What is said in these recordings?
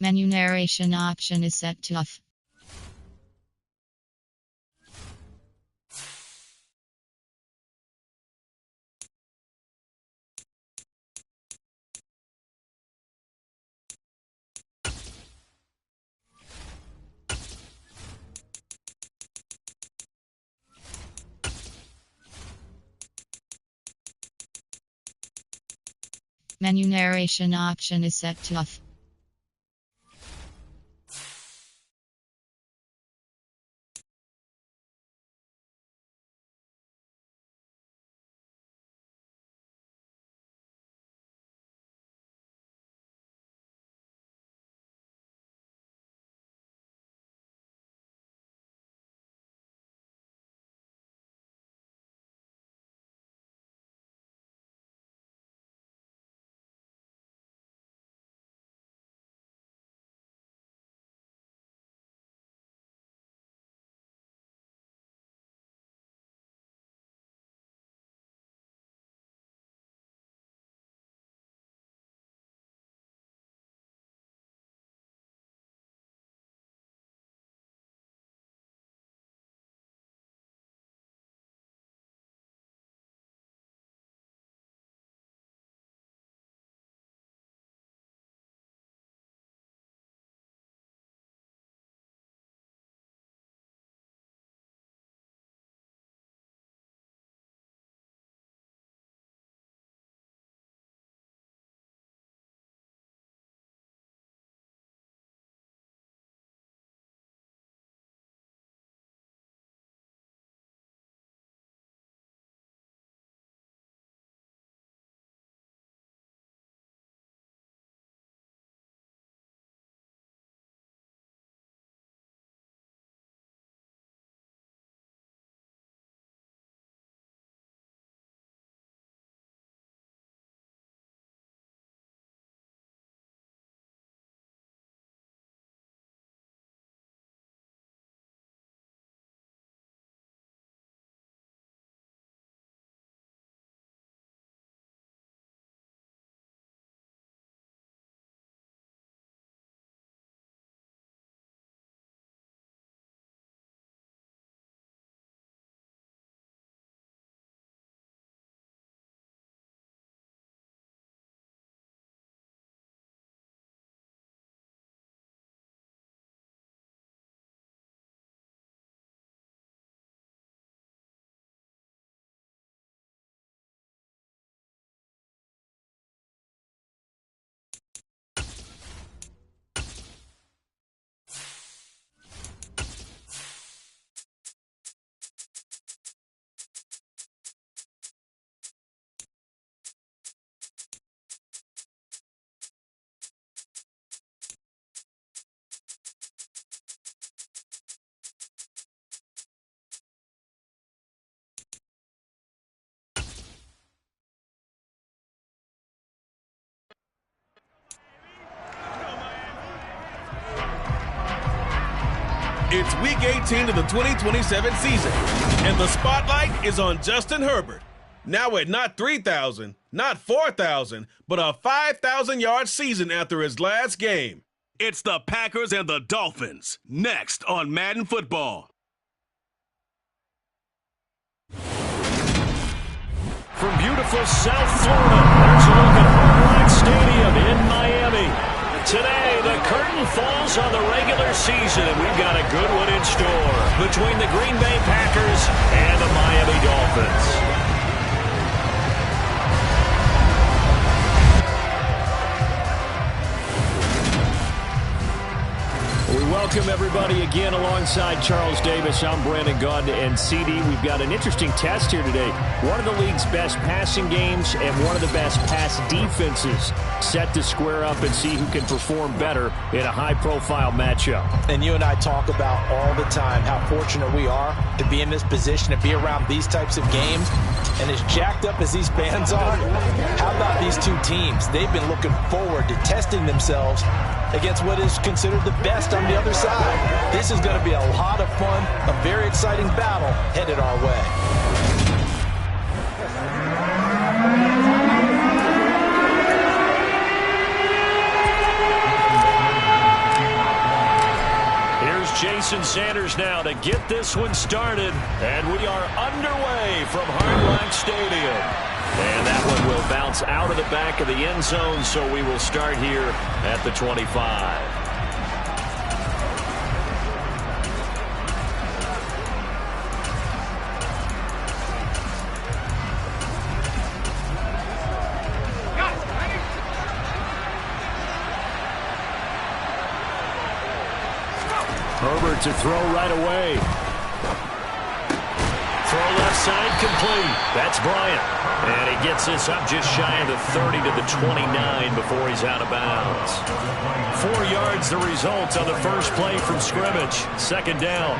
Menu narration option is set to off. Menu narration option is set to off. It's Week 18 of the 2027 season, and the spotlight is on Justin Herbert. Now at not 3,000, not 4,000, but a 5,000-yard season after his last game. It's the Packers and the Dolphins, next on Madden Football. From beautiful South Florida, there's a look at Hard Rock Stadium in Miami. Today, the curtain falls on the regular season, and we've got a good one in store between the Green Bay Packers and the Miami Dolphins. We welcome everybody again alongside Charles Davis. I'm Brandon Gunn and CD. We've got an interesting test here today. One of the league's best passing games and one of the best pass defenses set to square up and see who can perform better in a high-profile matchup. And you and I talk about all the time how fortunate we are to be in this position, to be around these types of games. And as jacked up as these fans are, how about these two teams? They've been looking forward to testing themselves against what is considered the best on the other side. This is going to be a lot of fun, a very exciting battle headed our way. Jason Sanders now to get this one started. And we are underway from Hard Rock Stadium. And that one will bounce out of the back of the end zone, so we will start here at the 25. Herbert to throw right away. Throw left side complete. That's Bryant. And he gets this up just shy of the 30 to the 29 before he's out of bounds. 4 yards the result on the first play from scrimmage. Second down.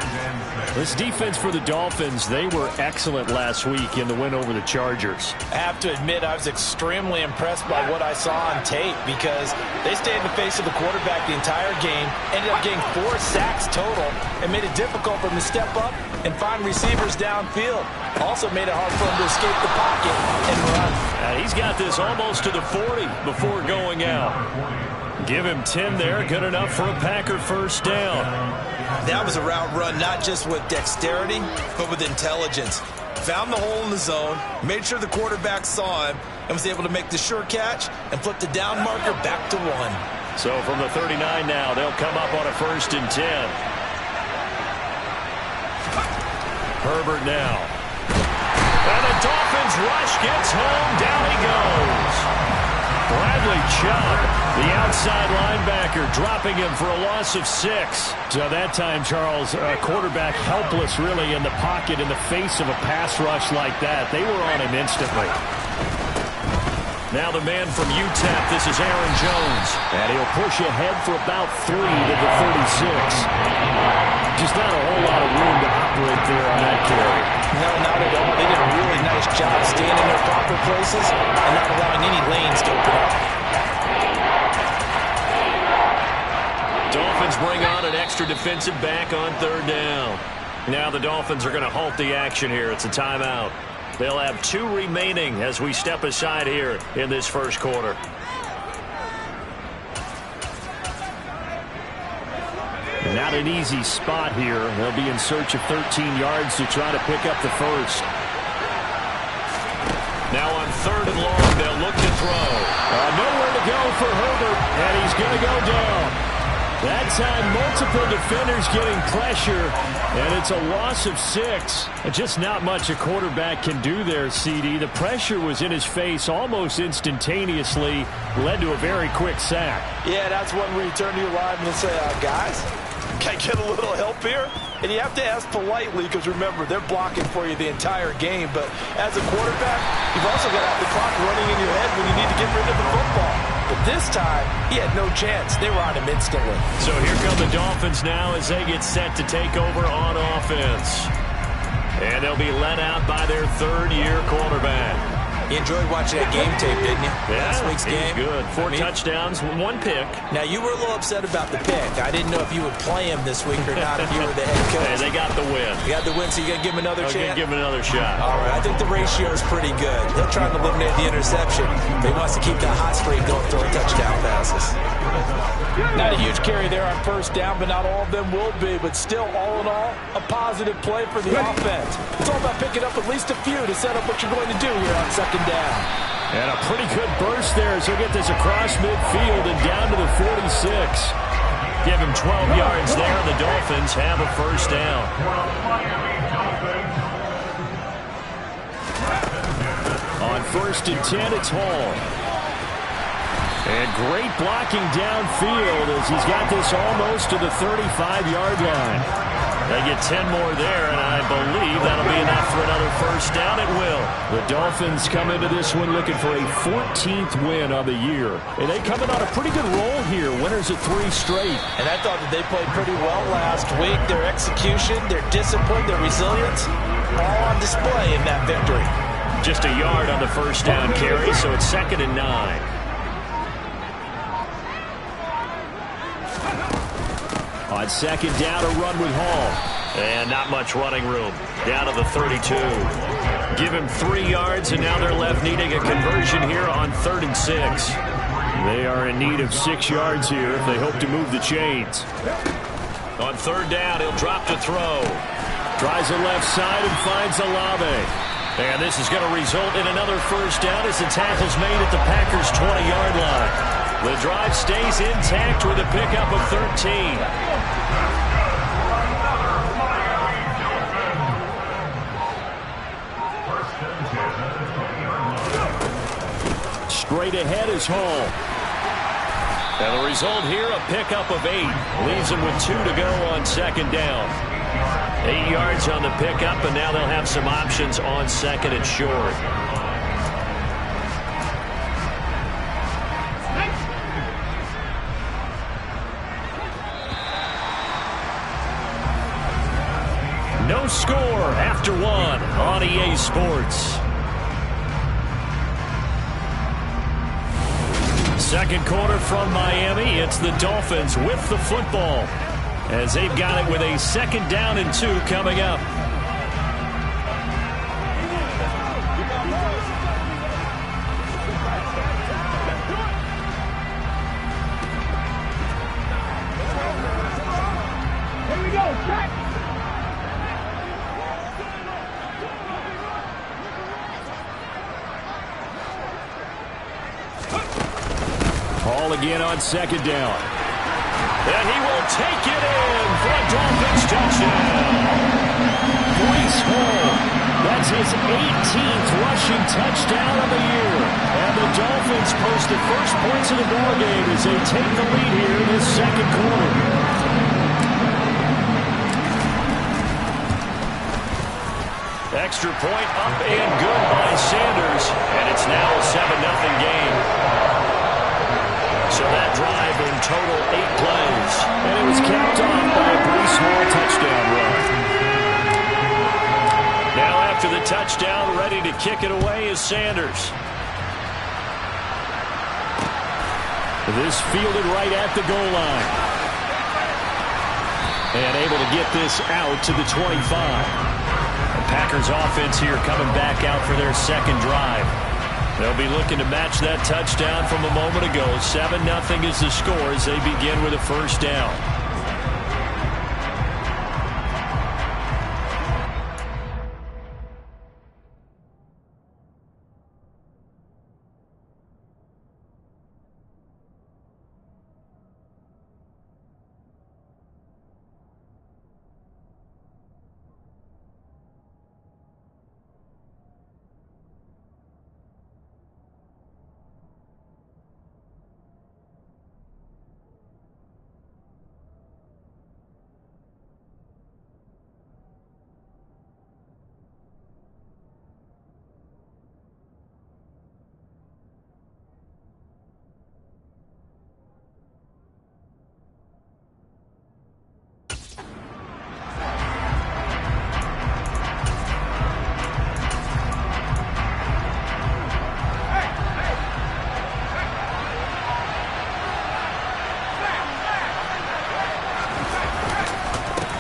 This defense for the Dolphins, they were excellent last week in the win over the Chargers. I have to admit, I was extremely impressed by what I saw on tape because they stayed in the face of the quarterback the entire game, ended up getting 4 sacks total, and made it difficult for him to step up and find receivers downfield. Also made it hard for him to escape the pocket and run. He's got this almost to the 40 before going out. Give him 10 there, good enough for a Packer first down. That was a route run not just with dexterity, but with intelligence. Found the hole in the zone, made sure the quarterback saw him, and was able to make the sure catch and flip the down marker back to 1. So from the 39 now, they'll come up on a 1st and 10. Herbert now. And the Dolphins rush gets home. Down he goes. Bradley Chubb, the outside linebacker, dropping him for a loss of 6. So that time, Charles, quarterback helpless really in the pocket in the face of a pass rush like that. They were on him instantly. Now the man from UTEP, this is Aaron Jones. And he'll push ahead for about 3 to the 36. Just not a whole lot of room to operate there on that carry. No, not at all. They did a really nice job staying in their proper places and not allowing any lanes to open up. Dolphins bring on an extra defensive back on 3rd down. Now the Dolphins are going to halt the action here. It's a timeout. They'll have 2 remaining as we step aside here in this first quarter. Not an easy spot here. They'll be in search of 13 yards to try to pick up the first. Now on 3rd and long, they'll look to throw. Nowhere to go for Herbert, and he's going to go down. That time, multiple defenders getting pressure, and it's a loss of 6. And just not much a quarterback can do there, CD. The pressure was in his face almost instantaneously, led to a very quick sack. Yeah, that's when we turn to your lineman and say, guys, can I get a little help here? And you have to ask politely because, remember, they're blocking for you the entire game. But as a quarterback, you've also got to have the clock running in your head when you need to get rid of the football. But this time, he had no chance. They were on him instantly. So here come the Dolphins now as they get set to take over on offense. And they'll be led out by their 3rd-year quarterback. You enjoyed watching that game tape, didn't you? Yeah, last week's game. Good. 4 touchdowns, 1 pick. Now, you were a little upset about the pick. I didn't know if you would play him this week or not if you were the head coach. Hey, they got the win. You got the win, so you got to give him another chance? Give him another shot. All right, I think the ratio is pretty good. He'll try to eliminate the interception, but he wants to keep that hot streak going, throwing touchdown passes. Not a huge carry there on 1st down, but not all of them will be. But still, all in all, a positive play for the offense. It's all about picking up at least a few to set up what you're going to do here on 2nd down. And a pretty good burst there as he'll get this across midfield and down to the 46. Give him 12 yards there, and the Dolphins have a 1st down. On 1st and 10, it's Hall. And great blocking downfield as he's got this almost to the 35-yard line. They get 10 more there, and I believe that'll be enough for another 1st down. It will. The Dolphins come into this one looking for a 14th win of the year. And they come in on a pretty good roll here. Winners of 3 straight. And I thought that they played pretty well last week. Their execution, their discipline, their resilience, all on display in that victory. Just a yard on the 1st down carry, so it's 2nd and 9. On 2nd down, a run with Hall. And not much running room. Down to the 32. Give him 3 yards, and now they're left needing a conversion here on 3rd and 6. They are in need of 6 yards here if they hope to move the chains. On third down, he'll drop to throw. Tries the left side and finds Olave. And this is going to result in another first down as the tackle's made at the Packers' 20-yard line. The drive stays intact with a pickup of 13. Straight ahead is Hall. And the result here, a pickup of 8. Leaves him with 2 to go on second down. 8 yards on the pickup, and now they'll have some options on second and short. No score after 1 on EA Sports. Second quarter from Miami. It's the Dolphins with the football as they've got it with a second down and 2 coming up. Here we go, Jack. Hall again on second down. And he will take it in for a Dolphins touchdown. Breece Hall. That's his 18th rushing touchdown of the year. And the Dolphins post the first points of the ballgame as they take the lead here in this second quarter. Extra point up and good by Sanders. And it's now a 7-0 game. So that drive in total 8 plays. And it was capped off by a Breece Hall touchdown run. Now after the touchdown, ready to kick it away is Sanders. This fielded right at the goal line. And able to get this out to the 25. The Packers offense here coming back out for their second drive. They'll be looking to match that touchdown from a moment ago. 7-0 is the score as they begin with a first down.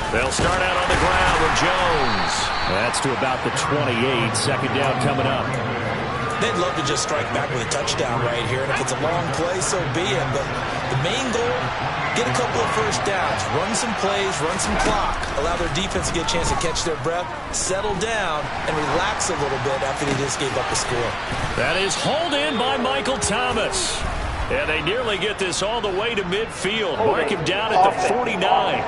They'll start out on the ground with Jones. That's to about the 28. Second down coming up. They'd love to just strike back with a touchdown right here. And if it's a long play, so be it. But the main goal, get a couple of first downs. Run some plays, run some clock. Allow their defense to get a chance to catch their breath, settle down, and relax a little bit after they just gave up the score. That is hauled in by Michael Thomas. And they nearly get this all the way to midfield. Mark him down at the 49.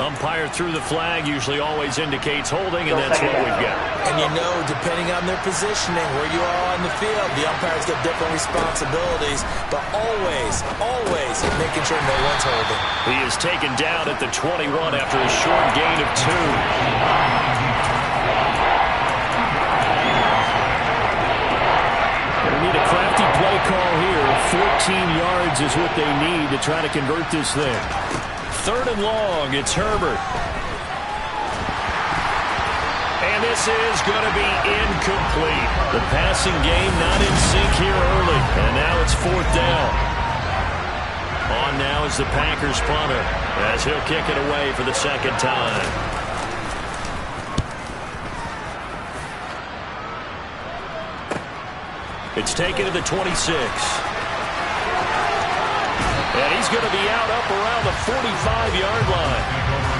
Umpire threw the flag, usually always indicates holding, and that's what we've got. And you know, depending on their positioning, where you are on the field, the umpire's got different responsibilities, but always making sure no one's holding. He is taken down at the 21 after a short gain of 2. They need a crafty play call here. 14 yards is what they need to try to convert this thing. Third and long, it's Herbert. And this is going to be incomplete. The passing game not in sync here early. And now it's fourth down. On now is the Packers punter as he'll kick it away for the second time. It's taken to the 26. And he's going to be out up around the 45-yard line.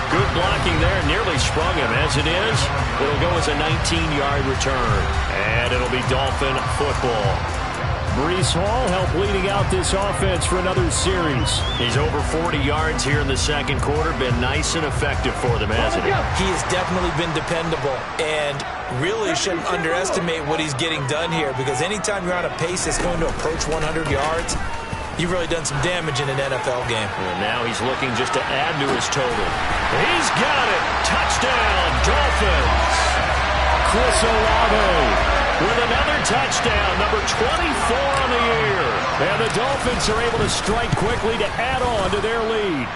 Good blocking there. Nearly sprung him. As it is, it'll go as a 19-yard return. And it'll be Dolphin football. Breece Hall helped leading out this offense for another series. He's over 40 yards here in the second quarter. Been nice and effective for them, hasn't he? He has definitely been dependable, and really shouldn't underestimate what he's getting done here, because anytime you're on a pace that's going to approach 100 yards, you've really done some damage in an NFL game. And now he's looking just to add to his total. He's got it. Touchdown, Dolphins. Chris Olave with another touchdown, number 24 on the year. And the Dolphins are able to strike quickly to add on to their lead.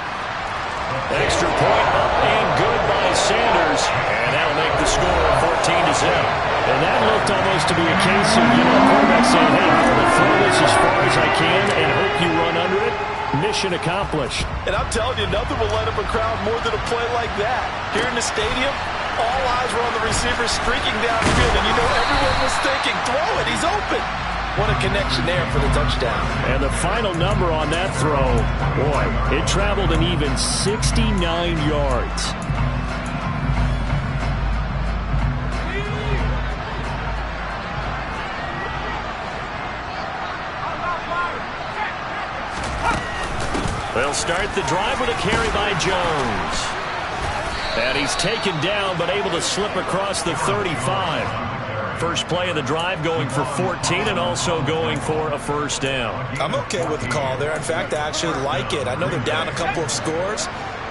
Extra point up and good by Sanders. And that'll make the score 14-7. And that looked almost to be a case of, quarterback saying, hey, I'm going to throw this as far as I can and hope you run under it. Mission accomplished. And I'm telling you, nothing will light up a crowd more than a play like that. Here in the stadium, all eyes were on the receiver streaking downfield, and everyone was thinking, throw it, he's open. What a connection there for the touchdown. And the final number on that throw, boy, it traveled an even 69 yards. They'll start the drive with a carry by Jones. And he's taken down, but able to slip across the 35. First play of the drive going for 14 and also going for a first down. I'm okay with the call there. In fact, I actually like it. I know they're down a couple of scores,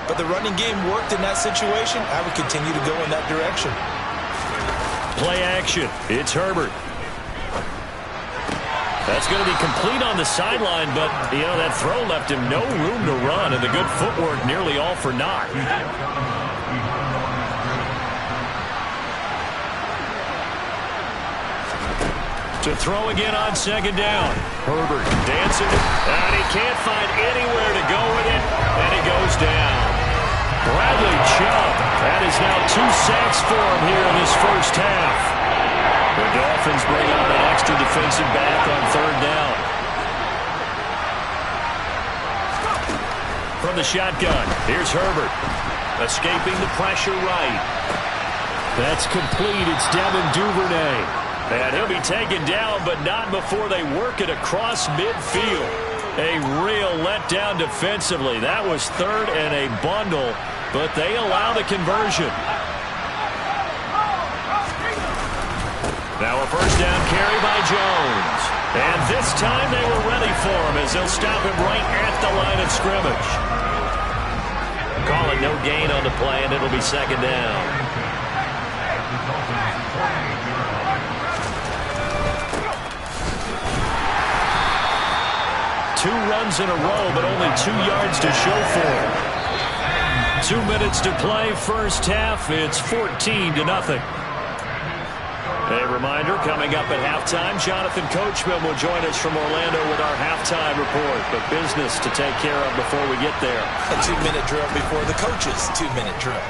but the running game worked in that situation. I would continue to go in that direction. Play action. It's Herbert. That's going to be complete on the sideline, but, that throw left him no room to run, and the good footwork nearly all for naught. To throw again on second down. Herbert dancing, and he can't find anywhere to go with it, and he goes down. Bradley Chubb. That is now 2 sacks for him here in this first half. The Dolphins bring on an extra defensive back on third down. From the shotgun, here's Herbert. Escaping the pressure right. That's complete. It's Devin Duvernay. And he'll be taken down, but not before they work it across midfield. A real letdown defensively. That was third and a bundle, but they allow the conversion. Now a first down carry by Jones. And this time they were ready for him as they'll stop him right at the line of scrimmage. Call it no gain on the play, and it'll be second down. Two runs in a row, but only 2 yards to show for it. 2 minutes to play, first half. It's 14-0. A reminder, coming up at halftime, Jonathan Coachman will join us from Orlando with our halftime report. But business to take care of before we get there. A 2-minute drill before the coach's 2-minute drill.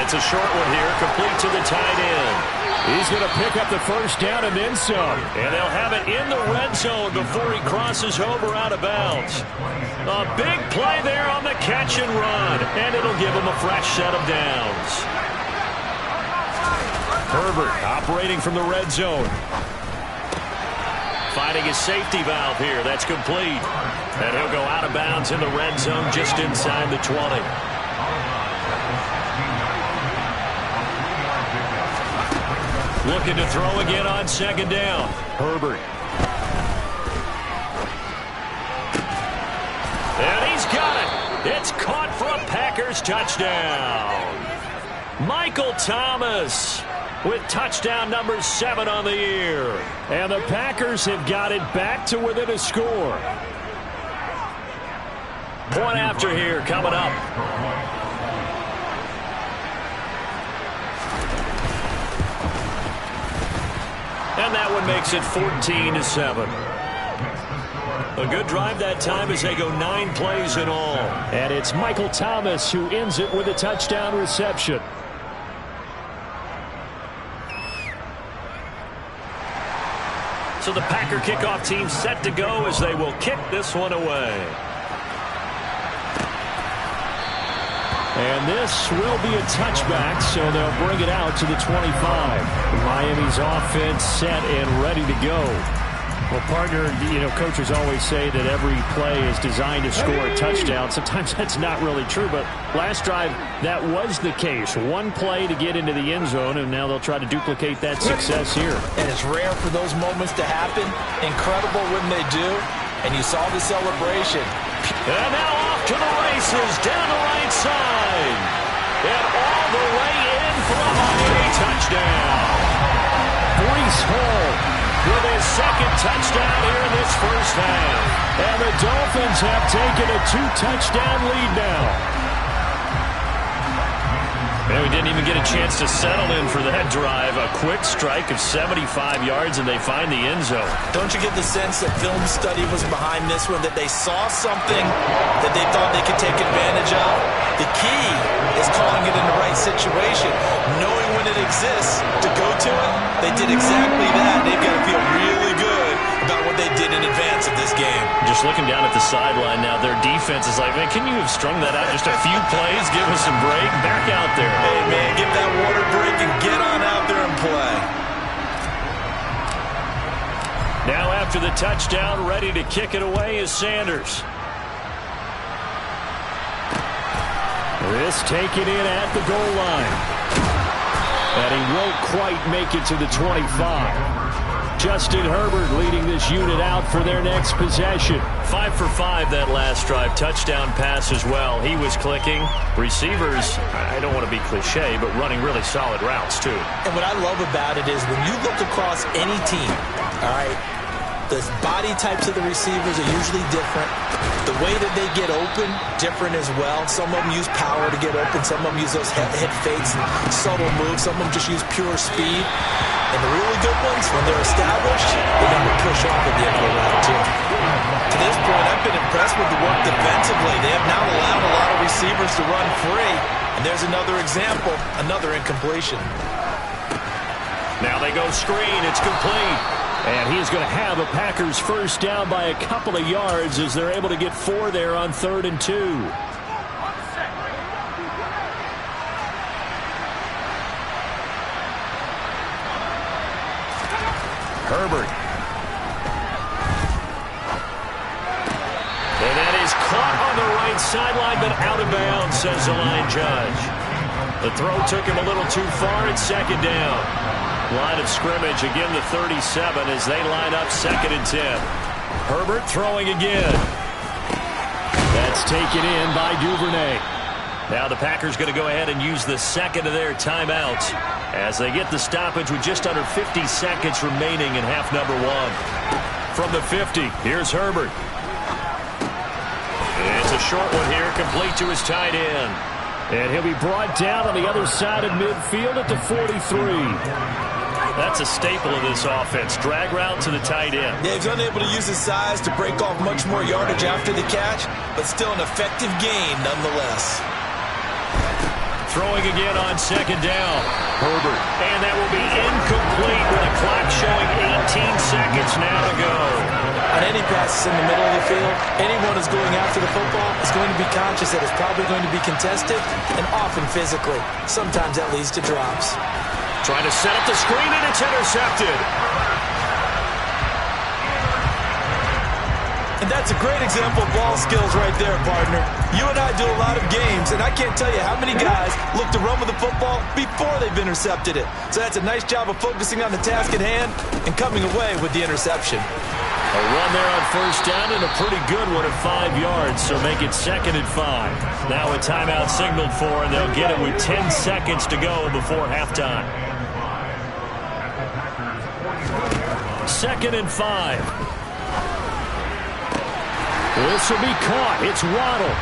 It's a short one here, complete to the tight end. He's going to pick up the first down and then some. And they'll have it in the red zone before he crosses over out of bounds. A big play there on the catch and run. And it'll give him a fresh set of downs. Herbert operating from the red zone. Finding his safety valve here. That's complete. And he'll go out of bounds in the red zone just inside the 20. Looking to throw again on second down. Herbert. And he's got it. It's caught for a Packers touchdown. Michael Thomas with touchdown number 7 on the year. And the Packers have got it back to within a score. Point after here coming up. And that one makes it 14-7. A good drive that time as they go 9 plays in all. And it's Michael Thomas who ends it with a touchdown reception. So the Packer kickoff team set to go as they will kick this one away. And this will be a touchback, so they'll bring it out to the 25. Miami's offense set and ready to go. Well, partner, coaches always say that every play is designed to score a touchdown. Sometimes that's not really true, but last drive, that was the case. One play to get into the end zone, and now they'll try to duplicate that success here. And it's rare for those moments to happen. Incredible when they do. And you saw the celebration. And now off to the races, down the right side. And all the way in for a Miami touchdown. Breece Hall with his second touchdown here in this first half. And the Dolphins have taken a 2-touchdown lead now. And we didn't even get a chance to settle in for that drive. A quick strike of 75 yards, and they find the end zone. Don't you get the sense that film study was behind this one, that they saw something that they thought they could take advantage of? The key is calling it in the right situation, knowing when it exists to go to it. They did exactly that. They've got to feel really good about what they did in advance of this game. Just looking down at the sideline now, their defense is like, man, can you have strung that out just a few plays? Give us some break. Back out there. Hey, man, get that water break and get on out there and play. Now after the touchdown, ready to kick it away is Sanders. This taken in at the goal line. And he won't quite make it to the 25. Justin Herbert leading this unit out for their next possession. 5 for 5 that last drive. Touchdown pass as well. He was clicking. Receivers, I don't want to be cliche, but running really solid routes too. And what I love about it is when you look across any team, all right, the body types of the receivers are usually different. The way that they get open, different as well. Some of them use power to get open. Some of them use those head fakes and subtle moves. Some of them just use pure speed. And the really good ones, when they're established, they got to push off at the end of the route, too. To this point, I've been impressed with the work defensively. They have now allowed a lot of receivers to run free. And there's another example, another incompletion. Now they go screen. It's complete. And he's going to have a Packers first down by a couple of yards as they're able to get 4 there on 3rd and 2. Herbert. And that is caught on the right sideline, but out of bounds, says the line judge. The throw took him a little too far. It's 2nd down. Line of scrimmage, again the 37 as they line up 2nd and 10. Herbert throwing again. That's taken in by Duvernay. Now the Packers going to go ahead and use the second of their timeouts as they get the stoppage with just under 50 seconds remaining in half number 1. From the 50, here's Herbert. It's a short one here, complete to his tight end. And he'll be brought down on the other side of midfield at the 43. That's a staple of this offense. Drag route to the tight end. Yeah, he's unable to use his size to break off much more yardage after the catch, but still an effective gain nonetheless. Throwing again on 2nd down. Herbert. And that will be incomplete with a clock showing 18 seconds now to go. On any passes in the middle of the field, anyone who's going after the football is going to be conscious that it's probably going to be contested and often physically. Sometimes that leads to drops. Trying to set up the screen, and it's intercepted. And that's a great example of ball skills right there, partner. You and I do a lot of games, and I can't tell you how many guys look to run with the football before they've intercepted it. So that's a nice job of focusing on the task at hand and coming away with the interception. A run there on 1st down, and a pretty good one at 5 yards, so make it 2nd and 5. Now a timeout signaled for, and they'll get it with 10 seconds to go before halftime. 2nd and 5. This will be caught. It's Waddle.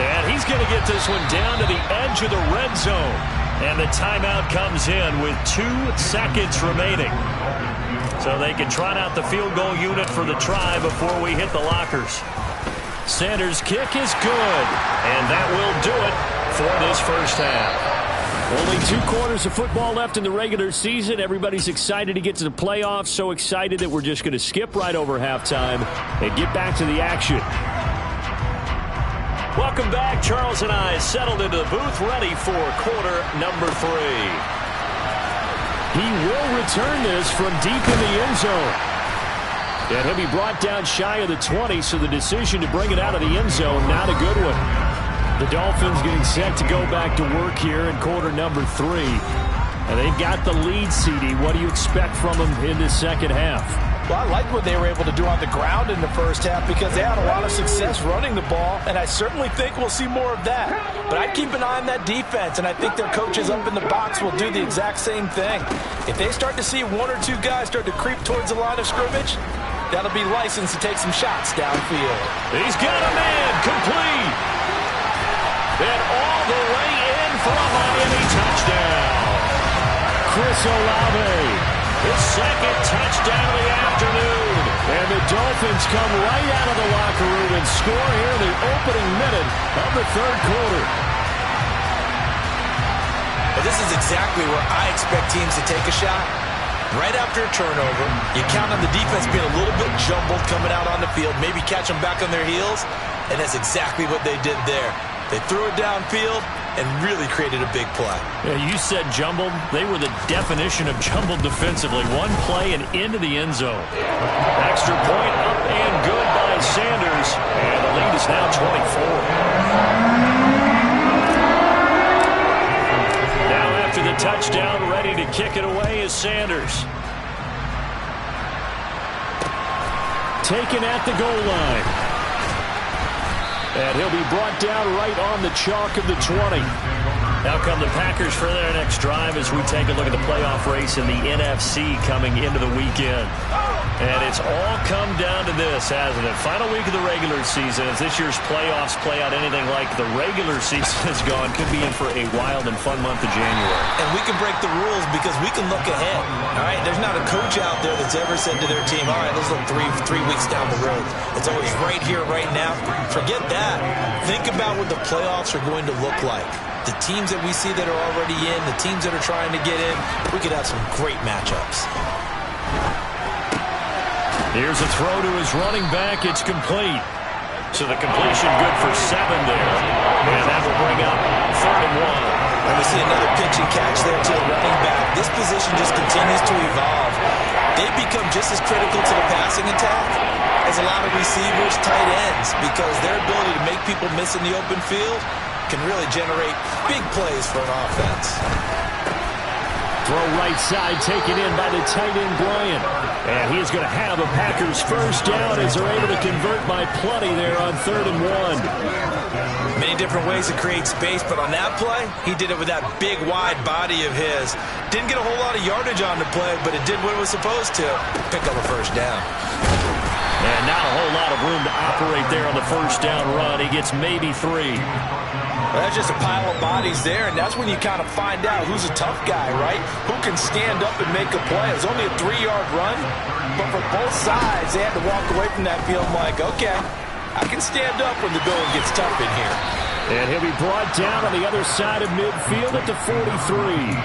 And he's going to get this one down to the edge of the red zone. And the timeout comes in with 2 seconds remaining. So they can trot out the field goal unit for the try before we hit the lockers. Sanders' kick is good. And that will do it for this first half. Only 2 quarters of football left in the regular season. Everybody's excited to get to the playoffs. So excited that we're just going to skip right over halftime and get back to the action. Welcome back. Charles and I settled into the booth, ready for quarter number 3. He will return this from deep in the end zone. And he'll be brought down shy of the 20, so the decision to bring it out of the end zone, not a good one. The Dolphins getting set to go back to work here in quarter number 3. And they've got the lead, CD. What do you expect from them in the second half? Well, I like what they were able to do on the ground in the first half because they had a lot of success running the ball, and I certainly think we'll see more of that. But I'd keep an eye on that defense, and I think their coaches up in the box will do the exact same thing. If they start to see 1 or 2 guys start to creep towards the line of scrimmage, that'll be licensed to take some shots downfield. He's got a man complete. And all the way in for a Miami touchdown. Chris Olave, his second touchdown of the afternoon. And the Dolphins come right out of the locker room and score here in the opening minute of the third quarter. Well, this is exactly where I expect teams to take a shot. Right after a turnover, you count on the defense being a little bit jumbled coming out on the field, maybe catch them back on their heels, and that's exactly what they did there. They threw it downfield and really created a big play. Yeah, you said jumbled. They were the definition of jumbled defensively. One play and into the end zone. Extra point up and good by Sanders, and the lead is now 24. Now after the touchdown, ready to kick it away is Sanders. Taken at the goal line. And he'll be brought down right on the chalk of the 20. Now come the Packers for their next drive as we take a look at the playoff race in the NFC coming into the weekend. And it's all come down to this, hasn't it? Final week of the regular season. As this year's playoffs play out anything like the regular season has gone, could be in for a wild and fun month of January. And we can break the rules because we can look ahead. All right, there's not a coach out there that's ever said to their team, all right, let's look three weeks down the road. It's always right here, right now. Forget that. Think about what the playoffs are going to look like. The teams that we see that are already in, the teams that are trying to get in, we could have some great matchups. Here's a throw to his running back. It's complete. So the completion good for 7 there. And that will bring up 3rd and 1. And we see another pitch and catch there to the running back. This position just continues to evolve. They've become just as critical to the passing attack as a lot of receivers, tight ends, because their ability to make people miss in the open field can really generate big plays for an offense. Throw right side taken in by the tight end Bryant. And he is going to have a Packers first down as they're able to convert by plenty there on 3rd and 1. Many different ways to create space, but on that play, he did it with that big, wide body of his. Didn't get a whole lot of yardage on the play, but it did what it was supposed to. Pick up a first down. And not a whole lot of room to operate there on the first down run. He gets maybe 3. Well, that's just a pile of bodies there, and that's when you kind of find out who's a tough guy, right? Who can stand up and make a play. It was only a 3-yard run, but for both sides, they had to walk away from that field like, okay, I can stand up when the going gets tough in here. And he'll be brought down on the other side of midfield at the 43.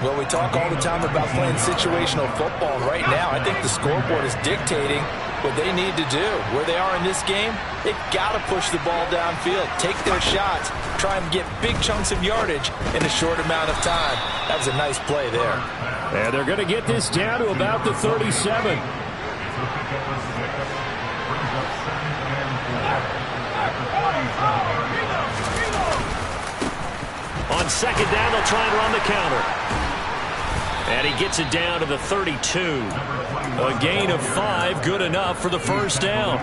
Well, we talk all the time about playing situational football. Right now, I think the scoreboard is dictating what they need to do. Where they are in this game, they've got to push the ball downfield, take their shots, try and get big chunks of yardage in a short amount of time. That was a nice play there. And they're going to get this down to about the 37. On 2nd down, they'll try and run the counter. And he gets it down to the 32. A gain of 5, good enough for the first down.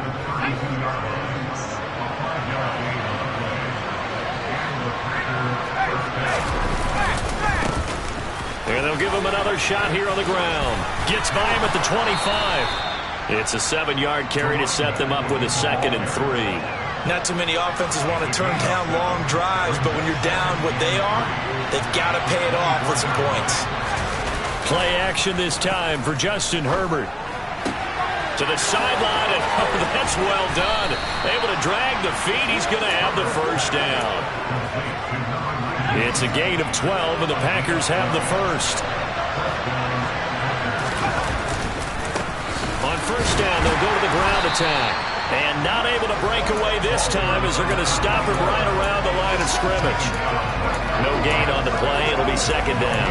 And they'll give him another shot here on the ground. Gets by him at the 25. It's a 7-yard carry to set them up with a 2nd and 3. Not too many offenses want to turn down long drives, but when you're down what they are, they've got to pay it off with some points. Play action this time for Justin Herbert. To the sideline, and oh, that's well done. Able to drag the feet. He's going to have the first down. It's a gain of 12, and the Packers have the first. On first down, they'll go to the ground attack. And not able to break away this time as they're going to stop him right around the line of scrimmage. No gain on the play. It'll be second down.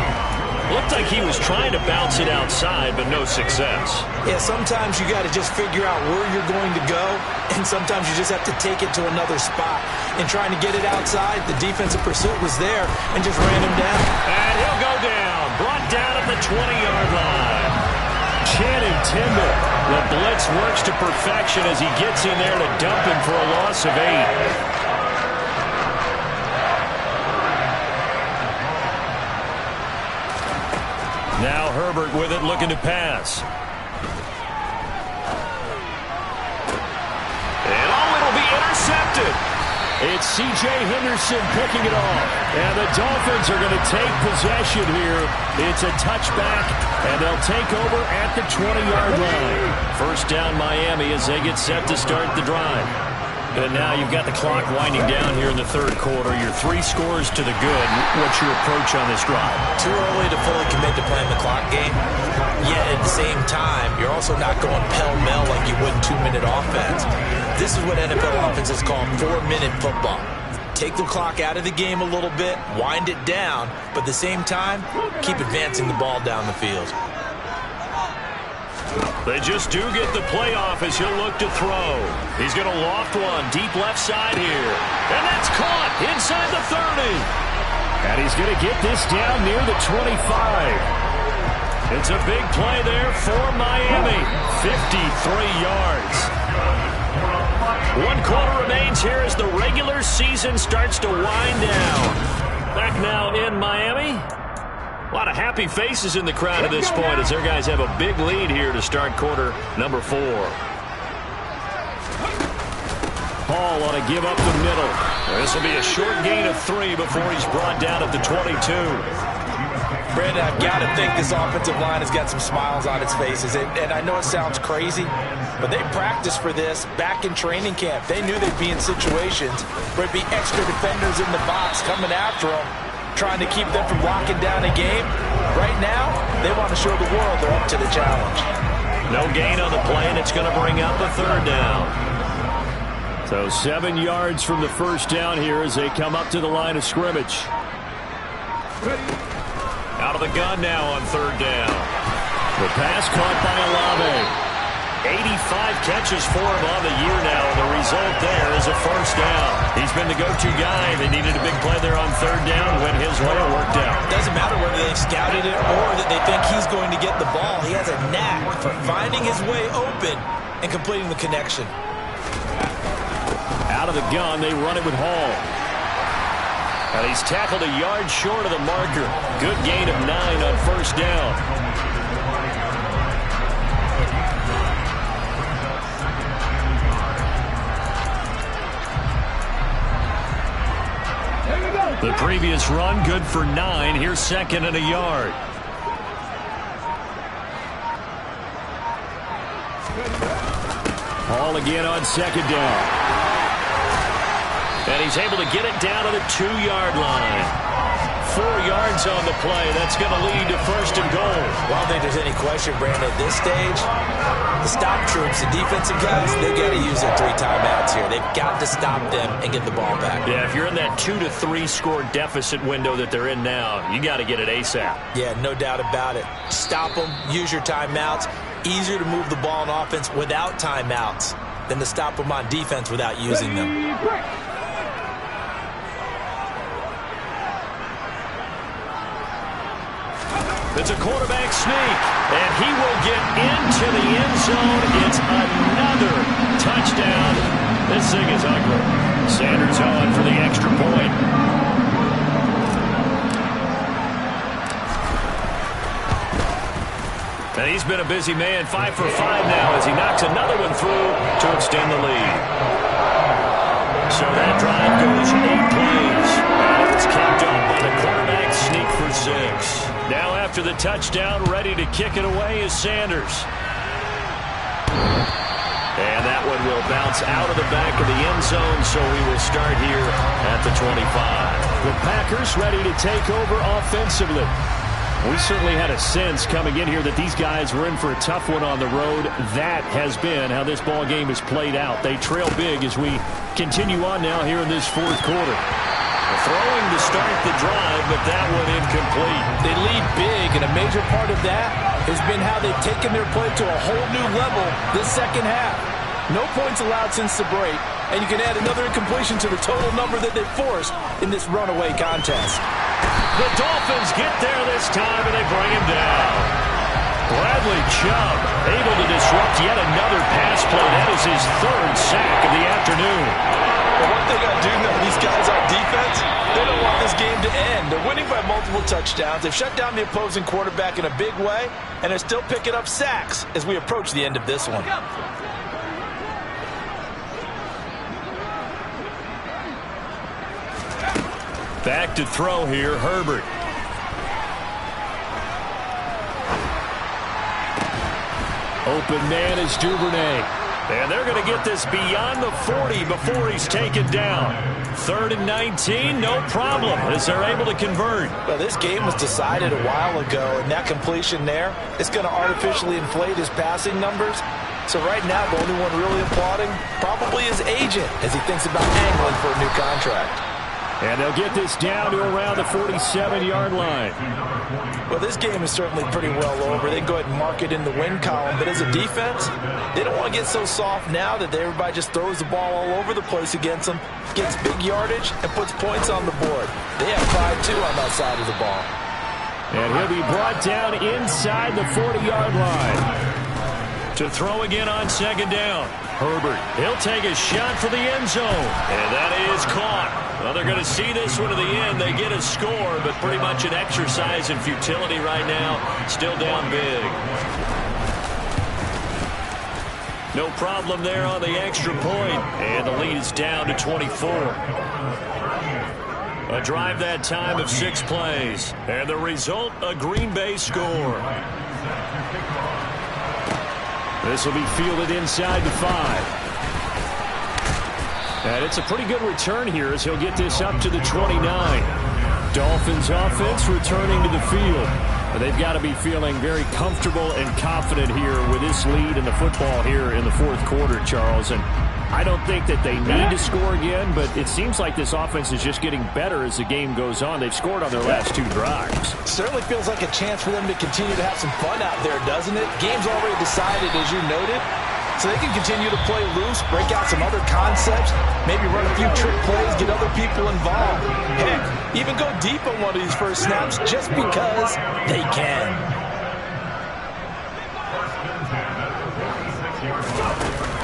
Looked like he was trying to bounce it outside, but no success. Yeah, sometimes you got to just figure out where you're going to go, and sometimes you just have to take it to another spot. And trying to get it outside, the defensive pursuit was there and just ran him down. And he'll go down. Brought down at the 20-yard line. Channing Tindall. The blitz works to perfection as he gets in there to dump him for a loss of 8. Now Herbert with it, looking to pass. And it'll be intercepted. It's C.J. Henderson picking it off. And the Dolphins are going to take possession here. It's a touchback, and they'll take over at the 20-yard line. First down Miami as they get set to start the drive. And now you've got the clock winding down here in the third quarter. You're 3 scores to the good. What's your approach on this drive? Too early to fully commit to playing the clock game. Yet at the same time, you're also not going pell-mell like you would in 2-minute offense. This is what NFL offenses call 4-minute football. Take the clock out of the game a little bit, wind it down, but at the same time, keep advancing the ball down the field. They just do get the playoff as he'll look to throw. He's going to loft one deep left side here. And that's caught inside the 30. And he's going to get this down near the 25. It's a big play there for Miami. 53 yards. 1 quarter remains here as the regular season starts to wind down. Back now in Miami. A lot of happy faces in the crowd at this point as their guys have a big lead here to start quarter number 4. Hall ought to give up the middle. This will be a short gain of 3 before he's brought down at the 22. Brandon, I've got to think this offensive line has got some smiles on its faces. And I know it sounds crazy, but they practiced for this back in training camp. They knew they'd be in situations where it'd be extra defenders in the box coming after them, trying to keep them from locking down a game. Right now, they want to show the world they're up to the challenge. No gain on the play, and it's going to bring up a third down. So 7 yards from the first down here as they come up to the line of scrimmage. Out of the gun now on third down. The pass caught by Olave. 85 catches for him on the year now, and the result there is a first down. He's been the go-to guy. They needed a big play there on third down when his way worked out. It doesn't matter whether they've scouted it or that they think he's going to get the ball. He has a knack for finding his way open and completing the connection. Out of the gun, they run it with Hall. And he's tackled a yard short of the marker. Good gain of 9 on first down. The previous run, good for 9. Here's second and a yard. Hall again on second down. And he's able to get it down to the 2-yard line. 4 yards on the play. That's going to lead to first and goal. Well, I don't think there's any question, Brandon, at this stage, the stop troops, the defensive guys, they've got to use their 3 timeouts here. They've got to stop them and get the ball back. Yeah, if you're in that 2 to 3 score deficit window that they're in now, you got to get it ASAP. Yeah, no doubt about it. Stop them, use your timeouts. Easier to move the ball on offense without timeouts than to stop them on defense without using them. It's a quarterback sneak, and he will get into the end zone. It's another touchdown. This thing is ugly. Sanders on for the extra point. And he's been a busy man, 5 for 5 now as he knocks another one through to extend the lead. So that drive goes 8 plays. And it's kicked off by the quarterback sneak for 6. Now after the touchdown, ready to kick it away is Sanders. And that one will bounce out of the back of the end zone, so we will start here at the 25. The Packers ready to take over offensively. We certainly had a sense coming in here that these guys were in for a tough one on the road. That has been how this ball game is played out. They trail big as we continue on now here in this fourth quarter. Throwing to start the drive, but that one incomplete. They lead big, and a major part of that has been how they've taken their play to a whole new level this second half. No points allowed since the break, and you can add another incompletion to the total number that they forced in this runaway contest. The Dolphins get there this time, and they bring him down. Bradley Chubb able to disrupt yet another pass play. That is his third sack of the afternoon. But one thing I do know, these guys on defense, they don't want this game to end. They're winning by multiple touchdowns. They've shut down the opposing quarterback in a big way, and they're still picking up sacks as we approach the end of this one. Back to throw here, Herbert. Open man is Duvernay. And they're going to get this beyond the 40 before he's taken down. 3rd and 19, no problem, as they're able to convert. Well, this game was decided a while ago, and that completion there is going to artificially inflate his passing numbers. So right now, the only one really applauding probably his agent as he thinks about angling for a new contract. And they'll get this down to around the 47-yard line. Well, this game is certainly pretty well over. They can go ahead and mark it in the win column. But as a defense, they don't want to get so soft now that everybody just throws the ball all over the place against them, gets big yardage, and puts points on the board. They have pride, too, on that side of the ball. And he'll be brought down inside the 40-yard line. To throw again on second down. Herbert, he'll take a shot for the end zone. And that is caught. Well, they're going to see this one to the end. They get a score, but pretty much an exercise in futility right now. Still down big. No problem there on the extra point. And the lead is down to 24. A drive that time of 6 plays. And the result, a Green Bay score. This will be fielded inside the 5. And it's a pretty good return here as he'll get this up to the 29. Dolphins offense returning to the field. They've got to be feeling very comfortable and confident here with this lead in the football here in the fourth quarter, Charles. And I don't think that they need to score again, but it seems like this offense is just getting better as the game goes on. They've scored on their last 2 drives. Certainly feels like a chance for them to continue to have some fun out there, doesn't it? Game's already decided, as you noted, so they can continue to play loose, break out some other concepts, maybe run a few trick plays, get other people involved. Heck, even go deep on one of these first snaps just because they can.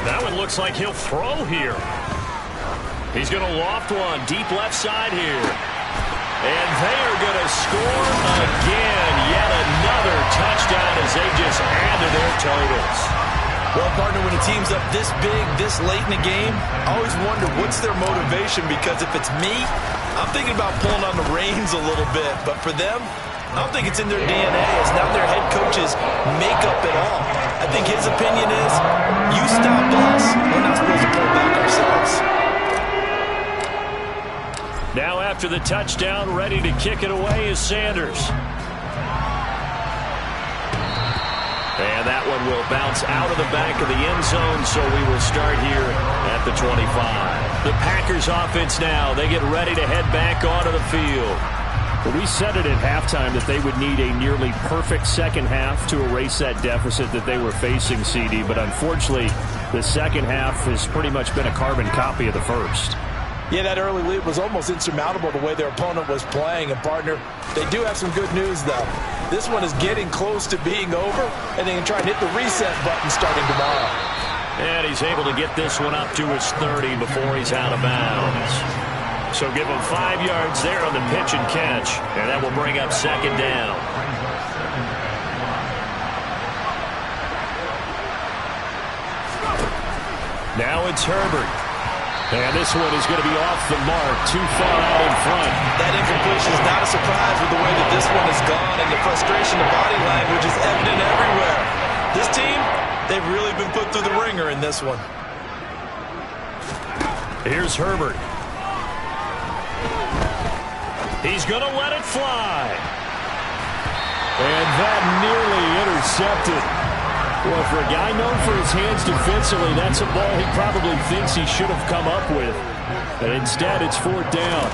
That one looks like he'll throw here. He's going to loft one deep left side here. And they are going to score again. Yet another touchdown as they just add to their totals. Well, partner, when a team's up this big, this late in the game, I always wonder what's their motivation, because if it's me, I'm thinking about pulling on the reins a little bit. But for them, I don't think it's in their DNA. It's not their head coach's makeup at all. I think his opinion is, you stopped us. We're not supposed to pull back ourselves. Now after the touchdown, ready to kick it away is Sanders. And that one will bounce out of the back of the end zone, so we will start here at the 25. The Packers offense now, they get ready to head back onto the field. Well, we said it at halftime that they would need a nearly perfect second half to erase that deficit that they were facing, CD, but unfortunately, the second half has pretty much been a carbon copy of the first. Yeah, that early lead was almost insurmountable the way their opponent was playing. And, partner, they do have some good news, though. This one is getting close to being over, and they can try and hit the reset button starting tomorrow. And he's able to get this one up to his 30 before he's out of bounds. So give him 5 yards there on the pitch and catch, and that will bring up second down. Now it's Herbert. And this one is going to be off the mark, too far out in front. That incompletion is not a surprise with the way that this one has gone, and the frustration of body language is evident everywhere. This team, they've really been put through the ringer in this one. Here's Herbert. He's going to let it fly. And that nearly intercepted. Well, for a guy known for his hands defensively, that's a ball he probably thinks he should have come up with. But instead, it's 4th down.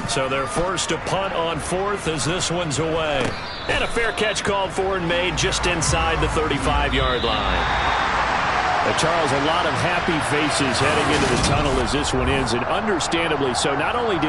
So they're forced to punt on 4th as this one's away. And a fair catch called for and made just inside the 35-yard line. Charles, a lot of happy faces heading into the tunnel as this one ends, and understandably so. Not only did